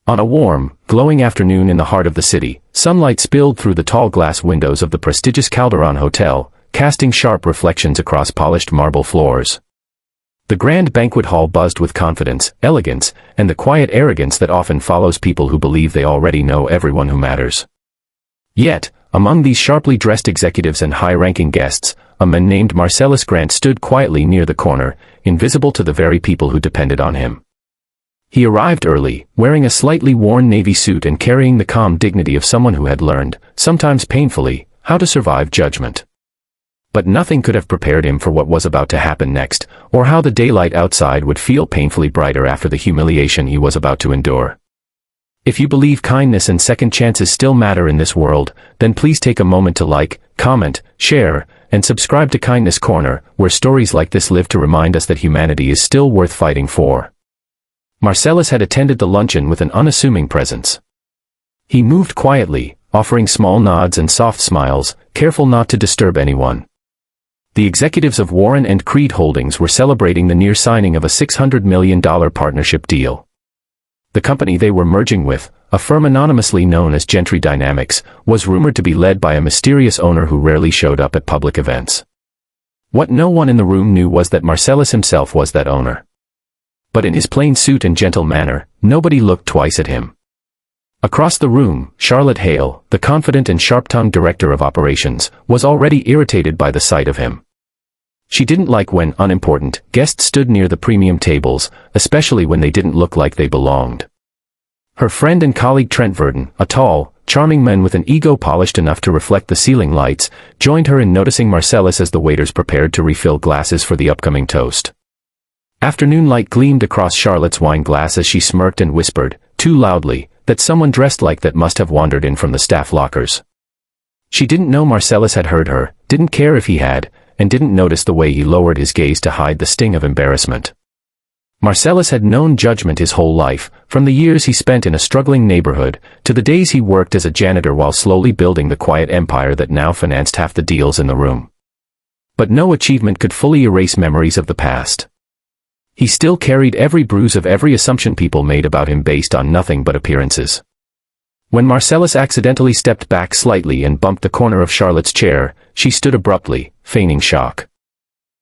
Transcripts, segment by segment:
On a warm, glowing afternoon in the heart of the city, sunlight spilled through the tall glass windows of the prestigious Calderon Hotel, casting sharp reflections across polished marble floors. The grand banquet hall buzzed with confidence, elegance, and the quiet arrogance that often follows people who believe they already know everyone who matters. Yet, among these sharply dressed executives and high-ranking guests, a man named Marcellus Grant stood quietly near the corner, invisible to the very people who depended on him. He arrived early, wearing a slightly worn navy suit and carrying the calm dignity of someone who had learned, sometimes painfully, how to survive judgment. But nothing could have prepared him for what was about to happen next, or how the daylight outside would feel painfully brighter after the humiliation he was about to endure. If you believe kindness and second chances still matter in this world, then please take a moment to like, comment, share, and subscribe to Kindness Corner, where stories like this live to remind us that humanity is still worth fighting for. Marcellus had attended the luncheon with an unassuming presence. He moved quietly, offering small nods and soft smiles, careful not to disturb anyone. The executives of Warren and Creed Holdings were celebrating the near signing of a $600 million partnership deal. The company they were merging with, a firm anonymously known as Gentry Dynamics, was rumored to be led by a mysterious owner who rarely showed up at public events. What no one in the room knew was that Marcellus himself was that owner. But in his plain suit and gentle manner, nobody looked twice at him. Across the room, Charlotte Hale, the confident and sharp-tongued director of operations, was already irritated by the sight of him. She didn't like when unimportant guests stood near the premium tables, especially when they didn't look like they belonged. Her friend and colleague Trent Verdon, a tall, charming man with an ego polished enough to reflect the ceiling lights, joined her in noticing Marcellus as the waiters prepared to refill glasses for the upcoming toast. Afternoon light gleamed across Charlotte's wine glass as she smirked and whispered, too loudly, that someone dressed like that must have wandered in from the staff lockers. She didn't know Marcellus had heard her, didn't care if he had, and didn't notice the way he lowered his gaze to hide the sting of embarrassment. Marcellus had known judgment his whole life, from the years he spent in a struggling neighborhood, to the days he worked as a janitor while slowly building the quiet empire that now financed half the deals in the room. But no achievement could fully erase memories of the past. He still carried every bruise of every assumption people made about him based on nothing but appearances. When Marcellus accidentally stepped back slightly and bumped the corner of Charlotte's chair, she stood abruptly, feigning shock.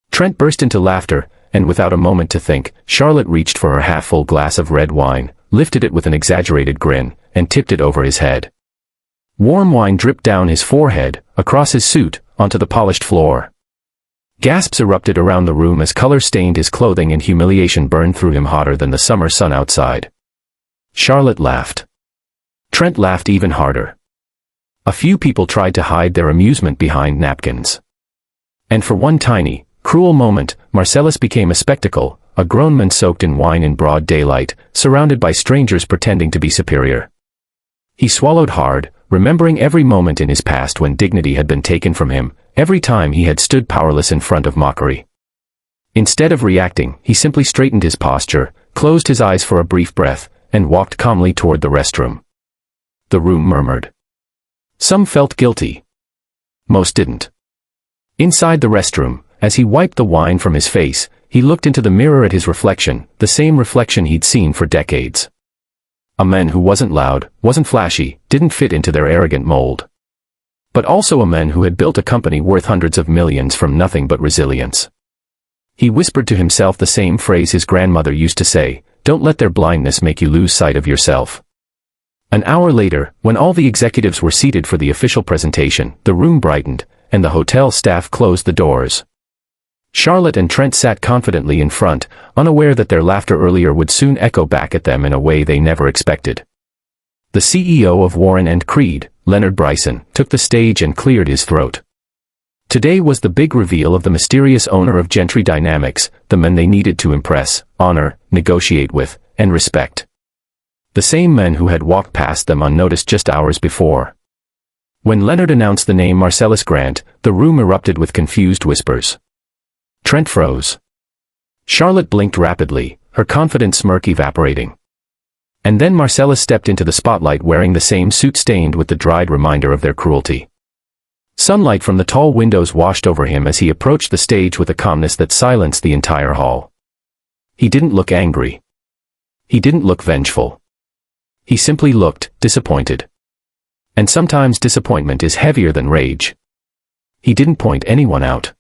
Trent burst into laughter, and without a moment to think, Charlotte reached for her half-full glass of red wine, lifted it with an exaggerated grin, and tipped it over his head. Warm wine dripped down his forehead, across his suit, onto the polished floor. Gasps erupted around the room as color stained his clothing and humiliation burned through him hotter than the summer sun outside. Charlotte laughed. Trent laughed even harder. A few people tried to hide their amusement behind napkins. And for one tiny, cruel moment, Marcellus became a spectacle, a grown man soaked in wine in broad daylight, surrounded by strangers pretending to be superior. He swallowed hard, remembering every moment in his past when dignity had been taken from him, every time he had stood powerless in front of mockery. Instead of reacting, he simply straightened his posture, closed his eyes for a brief breath, and walked calmly toward the restroom. The room murmured. Some felt guilty. Most didn't. Inside the restroom, as he wiped the wine from his face, he looked into the mirror at his reflection, the same reflection he'd seen for decades. A man who wasn't loud, wasn't flashy, didn't fit into their arrogant mold. But also a man who had built a company worth hundreds of millions from nothing but resilience. He whispered to himself the same phrase his grandmother used to say, "Don't let their blindness make you lose sight of yourself." An hour later, when all the executives were seated for the official presentation, the room brightened, and the hotel staff closed the doors. Charlotte and Trent sat confidently in front, unaware that their laughter earlier would soon echo back at them in a way they never expected. The CEO of Warren and Creed, Leonard Bryson, took the stage and cleared his throat. Today was the big reveal of the mysterious owner of Gentry Dynamics, the man they needed to impress, honor, negotiate with, and respect. The same man who had walked past them unnoticed just hours before. When Leonard announced the name Marcellus Grant, the room erupted with confused whispers. Trent froze. Charlotte blinked rapidly, her confident smirk evaporating. And then Marcellus stepped into the spotlight wearing the same suit stained with the dried reminder of their cruelty. Sunlight from the tall windows washed over him as he approached the stage with a calmness that silenced the entire hall. He didn't look angry. He didn't look vengeful. He simply looked disappointed. And sometimes disappointment is heavier than rage. He didn't point anyone out.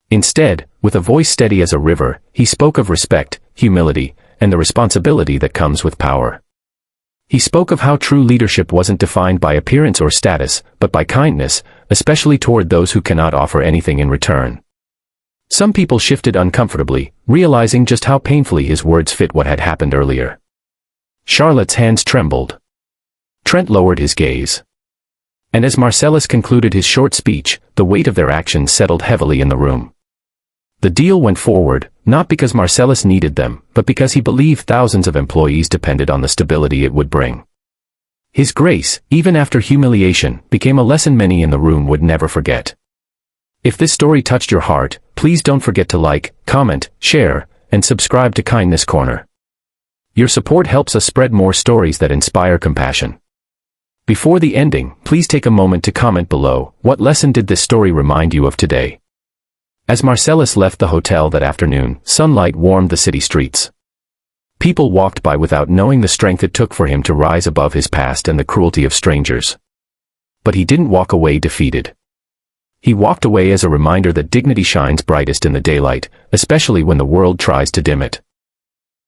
Instead, with a voice steady as a river, he spoke of respect, humility, and the responsibility that comes with power. He spoke of how true leadership wasn't defined by appearance or status, but by kindness, especially toward those who cannot offer anything in return. Some people shifted uncomfortably, realizing just how painfully his words fit what had happened earlier. Charlotte's hands trembled. Trent lowered his gaze. And as Marcellus concluded his short speech, the weight of their actions settled heavily in the room. The deal went forward, not because Marcellus needed them, but because he believed thousands of employees depended on the stability it would bring. His grace, even after humiliation, became a lesson many in the room would never forget. If this story touched your heart, please don't forget to like, comment, share, and subscribe to Kindness Corner. Your support helps us spread more stories that inspire compassion. Before the ending, please take a moment to comment below, what lesson did this story remind you of today? As Marcellus left the hotel that afternoon, sunlight warmed the city streets. People walked by without knowing the strength it took for him to rise above his past and the cruelty of strangers. But he didn't walk away defeated. He walked away as a reminder that dignity shines brightest in the daylight, especially when the world tries to dim it.